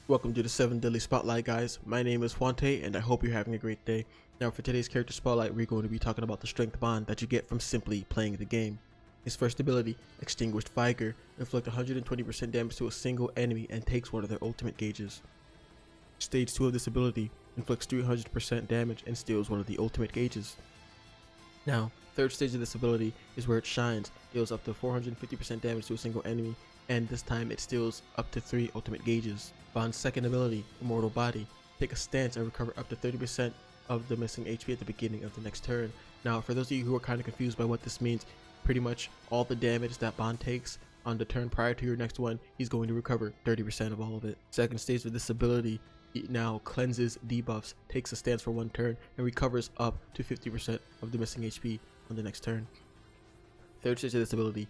Welcome to the 7 Daily Spotlight, guys. My name is Juante and I hope you're having a great day. Now for today's character spotlight, we're going to be talking about the strength bond that you get from simply playing the game. His first ability, Extinguished Fire, inflicts 120% damage to a single enemy and takes one of their ultimate gauges. Stage 2 of this ability inflicts 300% damage and steals one of the ultimate gauges. Now, third stage of this ability is where it shines, deals up to 450% damage to a single enemy, and this time it steals up to 3 ultimate gauges. Bond's second ability, Immortal Body, take a stance and recover up to 30% of the missing HP at the beginning of the next turn. Now, for those of you who are kind of confused by what this means, pretty much all the damage that Bond takes on the turn prior to your next one, he's going to recover 30% of all of it. Second stage of this ability, it now cleanses debuffs, takes a stance for 1 turn, and recovers up to 50% of the missing HP on the next turn. Third stage of this ability,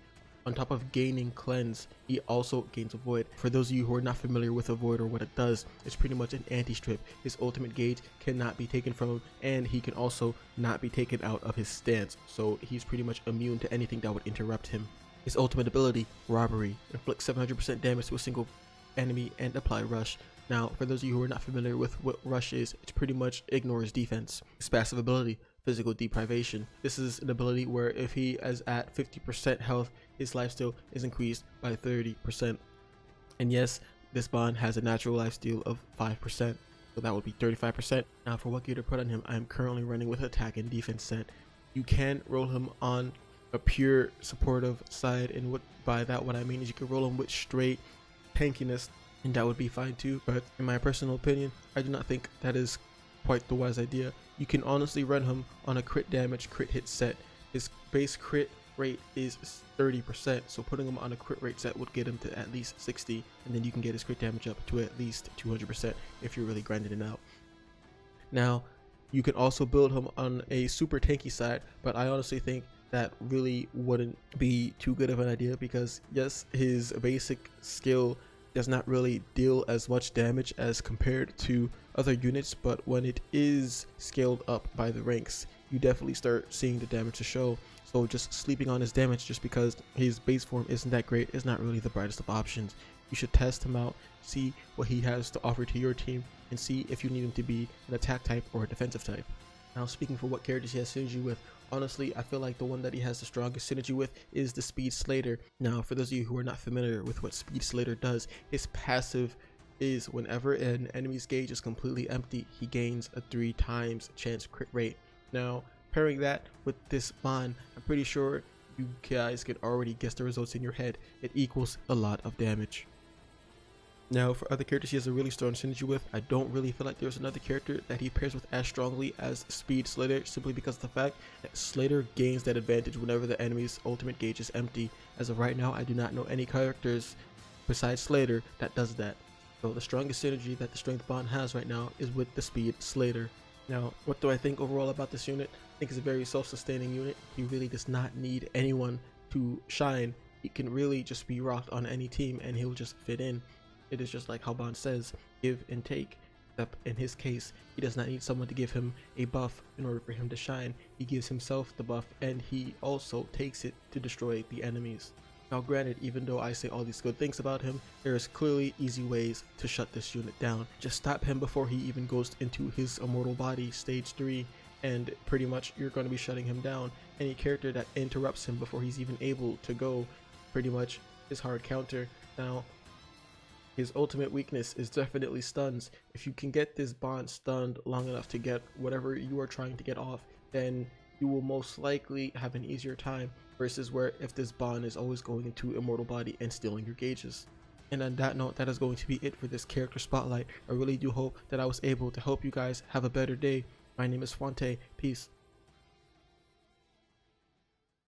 on top of gaining cleanse, he also gains avoid. For those of you who are not familiar with avoid or what it does, it's pretty much an anti-strip. His ultimate gauge cannot be taken from him, and he can also not be taken out of his stance, so he's pretty much immune to anything that would interrupt him. His ultimate ability, Robbery, inflicts 700% damage to a single enemy and apply rush. Now, for those of you who are not familiar with what rush is, it pretty much ignores defense. His passive ability, Physical Deprivation. This is an ability where if he is at 50% health, his lifesteal is increased by 30%. And yes, this bond has a natural lifesteal of 5%, so that would be 35%. Now for what gear to put on him, I am currently running with attack and defense set. You can roll him on a pure supportive side, and by that what I mean is you can roll him with straight tankiness, and that would be fine too. But in my personal opinion, I do not think that is quite the wise idea. You can honestly run him on a crit damage, crit hit set. His base crit rate is 30%, so putting him on a crit rate set would get him to at least 60, and then you can get his crit damage up to at least 200% if you're really grinding it out. Now, you can also build him on a super tanky side, but I honestly think that really wouldn't be too good of an idea, because yes, his basic skill does not really deal as much damage as compared to other units, but when it is scaled up by the ranks, you definitely start seeing the damage to show. So just sleeping on his damage just because his base form isn't that great is not really the brightest of options. You should test him out, see what he has to offer to your team, and see if you need him to be an attack type or a defensive type. Now, speaking for what characters he has synergy with, honestly, I feel like the one that he has the strongest synergy with is the Speed Slater. Now, for those of you who are not familiar with what Speed Slater does, his passive is whenever an enemy's gauge is completely empty, he gains a 3 times chance crit rate. Now, pairing that with this bond, I'm pretty sure you guys could already guess the results in your head. It equals a lot of damage. Now, for other characters he has a really strong synergy with, I don't really feel like there's another character that he pairs with as strongly as Speed Slater, simply because of the fact that Slater gains that advantage whenever the enemy's ultimate gauge is empty. As of right now, I do not know any characters besides Slater that does that. So the strongest synergy that the strength bond has right now is with the Speed Slater. Now, what do I think overall about this unit? I think it's a very self-sustaining unit. He really does not need anyone to shine. He can really just be rocked on any team and he'll just fit in. It is just like how Bond says, give and take. Except in his case, he does not need someone to give him a buff in order for him to shine. He gives himself the buff, and he also takes it to destroy the enemies. Now granted, even though I say all these good things about him, there is clearly easy ways to shut this unit down. Just stop him before he even goes into his Immortal Body stage 3, and pretty much you're going to be shutting him down. Any character that interrupts him before he's even able to go pretty much is hard counter. Now, his ultimate weakness is definitely stuns. If you can get this bond stunned long enough to get whatever you are trying to get off, then you will most likely have an easier time, versus where if this bond is always going into Immortal Body and stealing your gauges. And on that note, that is going to be it for this character spotlight. I really do hope that I was able to help you guys have a better day. My name is Juante. Peace.